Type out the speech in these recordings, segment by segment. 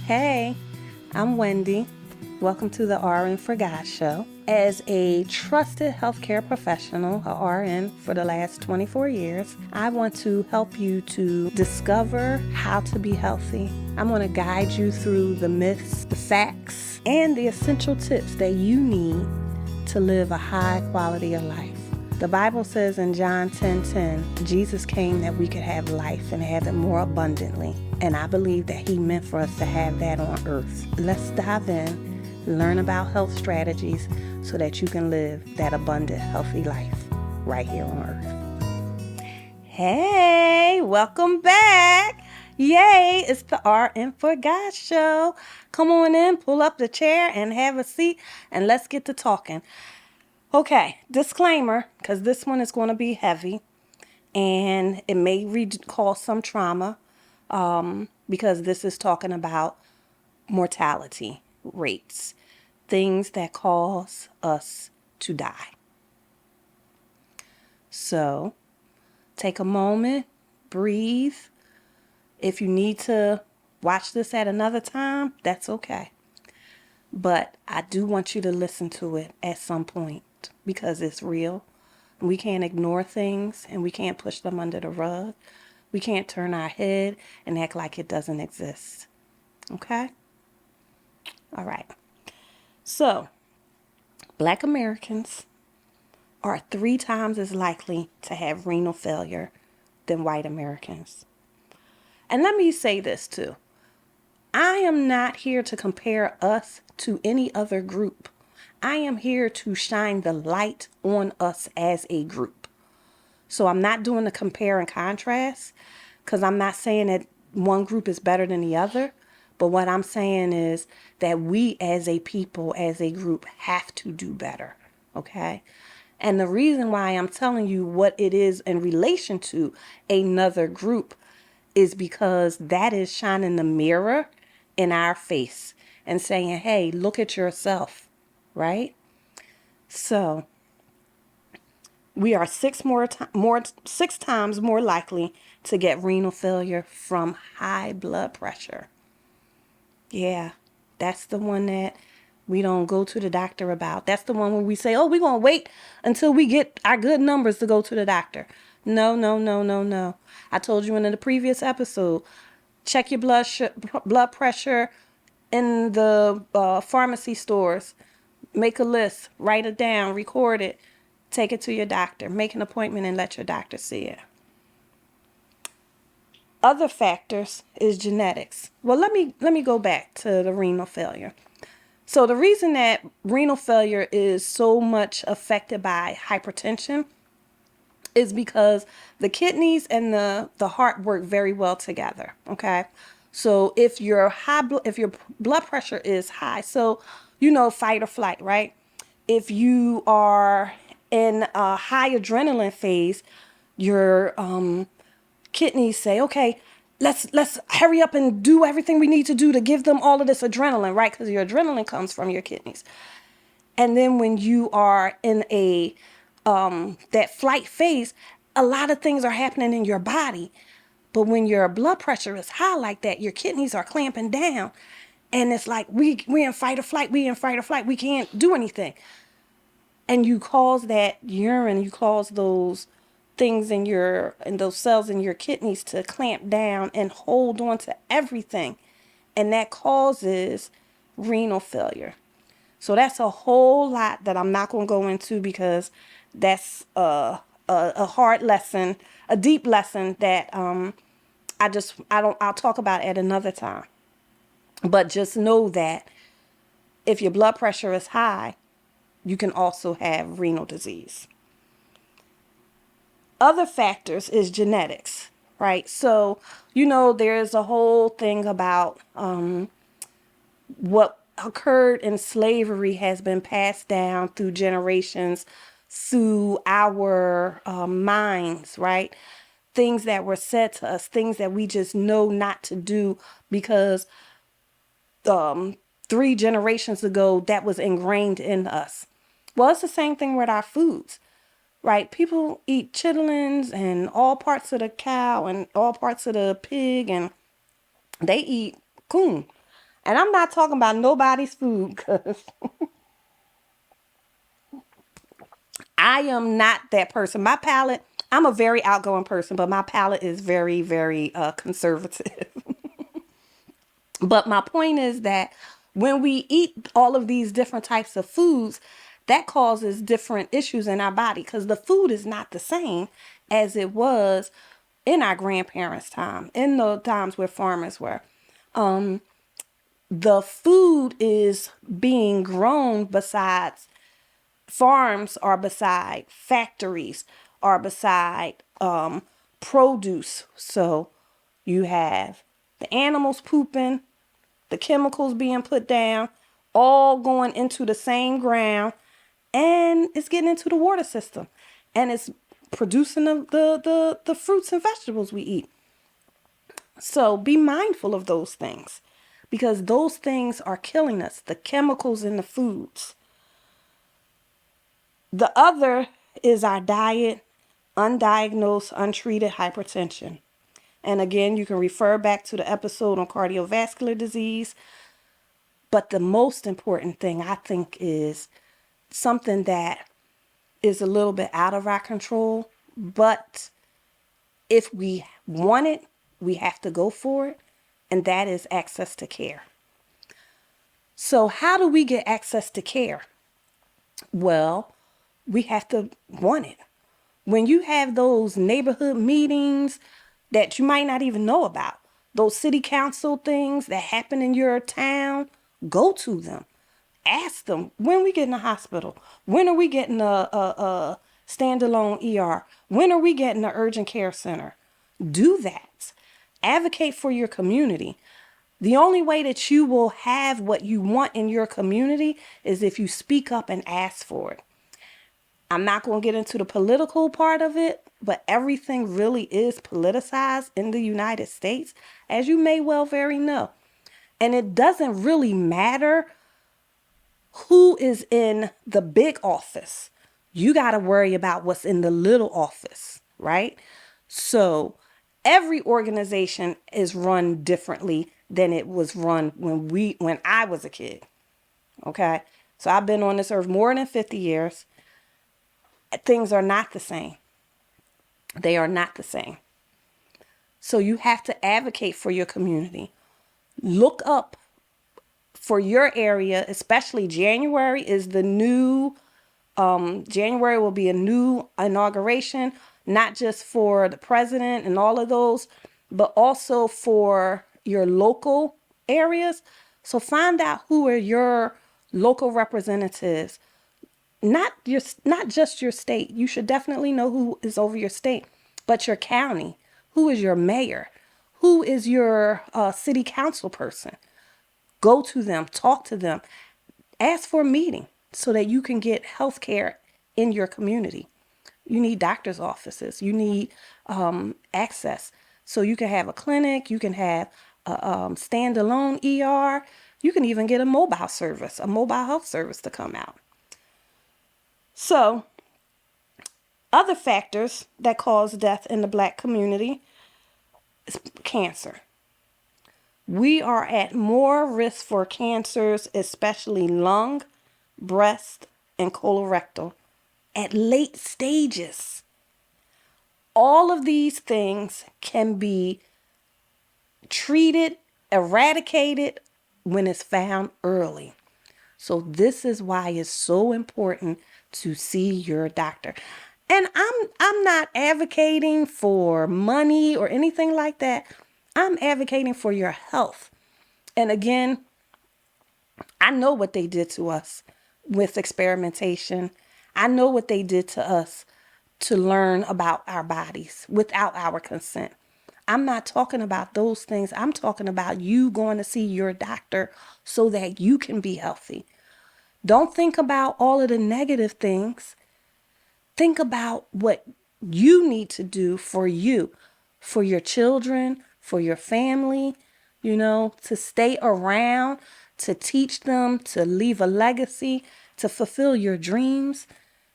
Hey, I'm Wendy. Welcome to the RN for God show. As a trusted healthcare professional, a RN for the last 24 years, I want to help you to discover how to be healthy. I'm going to guide you through the myths, the facts, and the essential tips that you need to live a high quality of life. The Bible says in John 10:10, Jesus came that we could have life and have it more abundantly. And I believe that he meant for us to have that on earth. Let's dive in, learn about health strategies so that you can live that abundant, healthy life right here on earth. Hey, welcome back. Yay, it's the RN for God show. Come on in, pull up the chair and have a seat, and let's get to talking. Okay, disclaimer, because this one is going to be heavy and it may cause some trauma because this is talking about mortality rates, things that cause us to die. So take a moment, breathe. If you need to watch this at another time, that's okay. But I do want you to listen to it at some point because it's real. We can't ignore things and we can't push them under the rug. We can't turn our head and act like it doesn't exist. Okay? All right. So, Black Americans are 3 times as likely to have renal failure than white Americans. And let me say this too. I am not here to compare us to any other group. I am here to shine the light on us as a group. So I'm not doing the compare and contrast because I'm not saying that one group is better than the other. But what I'm saying is that we as a people, as a group, have to do better. Okay? And the reason why I'm telling you what it is in relation to another group is because that is shining the mirror in our face and saying, hey, look at yourself, right? So we are 6 times more likely to get renal failure from high blood pressure. Yeah, that's the one that we don't go to the doctor about. That's the one where we say, oh, we're going to wait until we get our good numbers to go to the doctor. No, no, no, no, no. I told you in the previous episode, check your blood pressure in the pharmacy stores. Make a list, write it down, record it, take it to your doctor, make an appointment and let your doctor see it. Other factors is genetics. Well, let me go back to the renal failure. So the reason that renal failure is so much affected by hypertension is because the kidneys and the heart work very well together. Okay. So if your blood pressure is high, so fight or flight, right? If you are in a high adrenaline phase, your kidneys say, okay, let's hurry up and do everything we need to do to give them all of this adrenaline, right? Because your adrenaline comes from your kidneys. And then when you are in a that flight phase, a lot of things are happening in your body. But when your blood pressure is high like that, your kidneys are clamping down. And it's like we in fight or flight, we can't do anything. And you cause that urine, you cause those things in those cells in your kidneys to clamp down and hold on to everything. And that causes renal failure. So that's a whole lot that I'm not going to go into because that's a hard lesson, a deep lesson that I'll talk about at another time. But just know that if your blood pressure is high, you can also have renal disease. Other factors is genetics, right? So, there's a whole thing about what occurred in slavery has been passed down through generations through our minds, right? Things that were said to us, things that we just know not to do because 3 generations ago that was ingrained in us. Well, it's the same thing with our foods, right? People eat chitlins and all parts of the cow and all parts of the pig, and they eat cocoon. And I'm not talking about nobody's food, because I am not that person. My palate, I'm a very outgoing person, but my palate is very, very conservative. But my point is that when we eat all of these different types of foods, that causes different issues in our body, because the food is not the same as it was in our grandparents' time, in the times where farmers were. The food is being grown besides farms, are beside factories, are beside produce. So you have the animals pooping, the chemicals being put down, all going into the same ground, and it's getting into the water system, and it's producing the fruits and vegetables we eat. So be mindful of those things, because those things are killing us, the chemicals in the foods. The other is our diet, undiagnosed, untreated hypertension. And again, you can refer back to the episode on cardiovascular disease. But the most important thing, I think, is something that is a little bit out of our control. But if we want it, we have to go for it. And that is access to care. So how do we get access to care? Well, we have to want it. When you have those neighborhood meetings that you might not even know about, those city council things that happen in your town, go to them. Ask them, when we get in the hospital? When are we getting a standalone ER? When are we getting an urgent care center? Do that. Advocate for your community. The only way that you will have what you want in your community is if you speak up and ask for it. I'm not going to get into the political part of it, but everything really is politicized in the United States, as you may well very know. And it doesn't really matter who is in the big office. You got to worry about what's in the little office, right? So every organization is run differently than it was run when I was a kid. Okay? So I've been on this earth more than 50 years. Things are not the same. They are not the same. So you have to advocate for your community. Look up for your area, especially January is the new, January will be a new inauguration, not just for the president and all of those, but also for your local areas. So find out who are your local representatives. Not just your state. You should definitely know who is over your state, but your county. Who is your mayor? Who is your city council person? Go to them, talk to them, ask for a meeting so that you can get health care in your community. You need doctor's offices. You need access. So you can have a clinic. You can have a standalone ER. You can even get a mobile service, a mobile health service to come out. So, other factors that cause death in the Black community is cancer. We are at more risk for cancers, especially lung, breast, and colorectal, at late stages. All of these things can be treated, eradicated when it's found early. So this is why it's so important to see your doctor. And I'm not advocating for money or anything like that. I'm advocating for your health. And again, I know what they did to us with experimentation. I know what they did to us to learn about our bodies without our consent. I'm not talking about those things. I'm talking about you going to see your doctor so that you can be healthy. Don't think about all of the negative things. Think about what you need to do for you, for your children, for your family, to stay around, to teach them, to leave a legacy, to fulfill your dreams,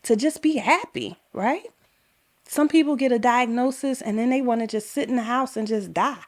to just be happy, right? Some people get a diagnosis and then they want to just sit in the house and just die.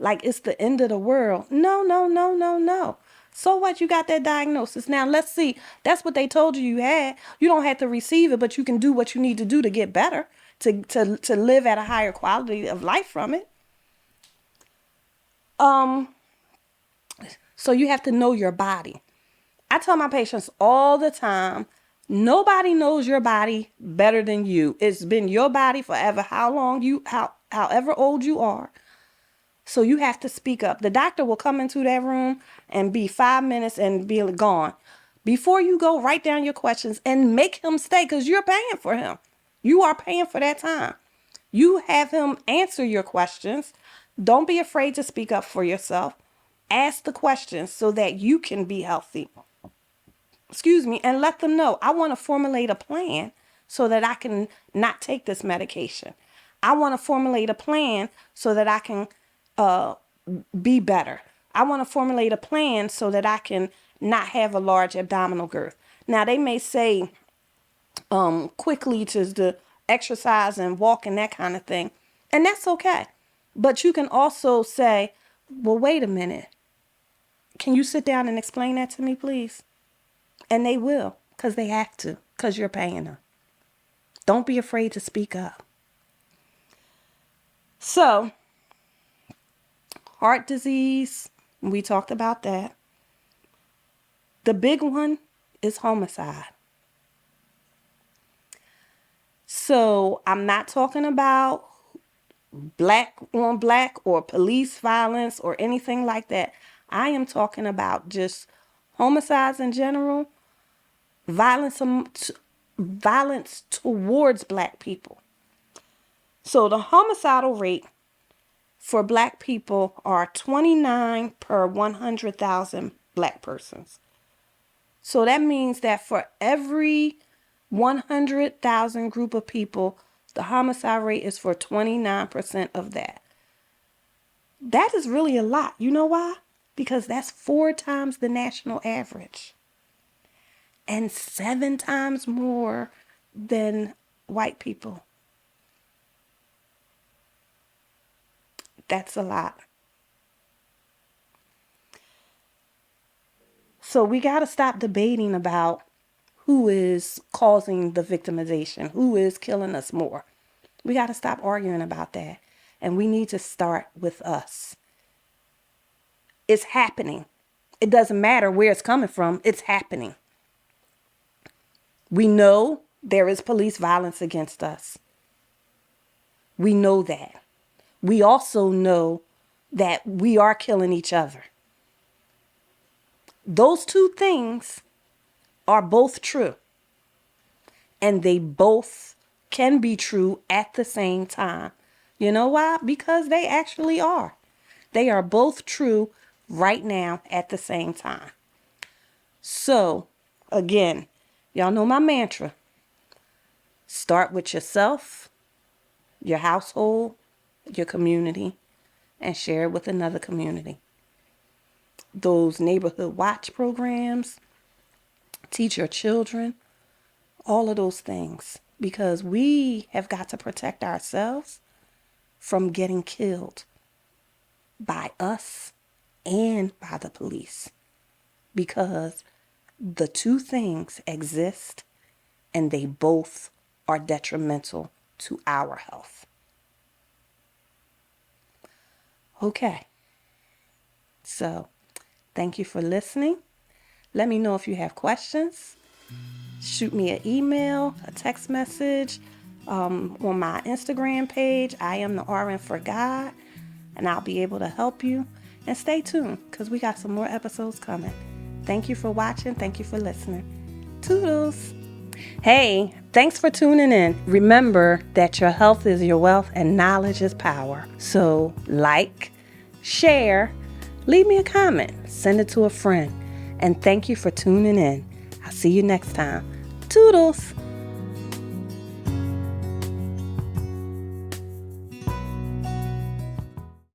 like it's the end of the world. No, no, no, no, no. So what? You got that diagnosis. Now let's see. That's what they told you had. You don't have to receive it, but you can do what you need to do to get better, to live at a higher quality of life from it. So you have to know your body. I tell my patients all the time, nobody knows your body better than you. It's been your body forever, however old you are. So you have to speak up. The doctor will come into that room and be 5 minutes and be gone. Before you go, write down your questions and make him stay, because you're paying for him. You are paying for that time. You have him answer your questions. Don't be afraid to speak up for yourself. Ask the questions so that you can be healthy. And let them know, I want to formulate a plan so that I can not take this medication. I want to formulate a plan so that I can be better. I want to formulate a plan so that I can not have a large abdominal girth. Now, they may say quickly to exercise and walk and that kind of thing, and that's okay. But you can also say, well, wait a minute. Can you sit down and explain that to me, please? And they will, because they have to, because you're paying them. Don't be afraid to speak up. So, heart disease, we talked about that. The big one is homicide. So, I'm not talking about black on black or police violence or anything like that. I am talking about just homicides in general, violence towards black people. So the homicidal rate for black people are 29 per 100,000 black persons. So that means that for every 100,000 group of people, the homicide rate is for 29% of that. That is really a lot. You know why? Because that's 4 times the national average and 7 times more than white people. That's a lot. So we got to stop debating about who is causing the victimization, who is killing us more. We got to stop arguing about that. And we need to start with us. It's happening. It doesn't matter where it's coming from. It's happening. We know there is police violence against us. We know that. We also know that we are killing each other. Those two things are both true. And they both can be true at the same time. You know why? Because they actually are. They are both true right now at the same time. So, again, y'all know my mantra. Start with yourself, your household, your community, and share it with another community. Those neighborhood watch programs, teach your children, all of those things. Because we have got to protect ourselves from getting killed by us and by the police, because the two things exist and they both are detrimental to our health. Okay, so thank you for listening. Let me know if you have questions. Shoot me an email, a text message on my Instagram page. I am the RN for God, and I'll be able to help you. And stay tuned, because we got some more episodes coming. Thank you for watching. Thank you for listening. Toodles. Hey, thanks for tuning in. Remember that your health is your wealth and knowledge is power. So like, share, leave me a comment, send it to a friend. And thank you for tuning in. I'll see you next time. Toodles.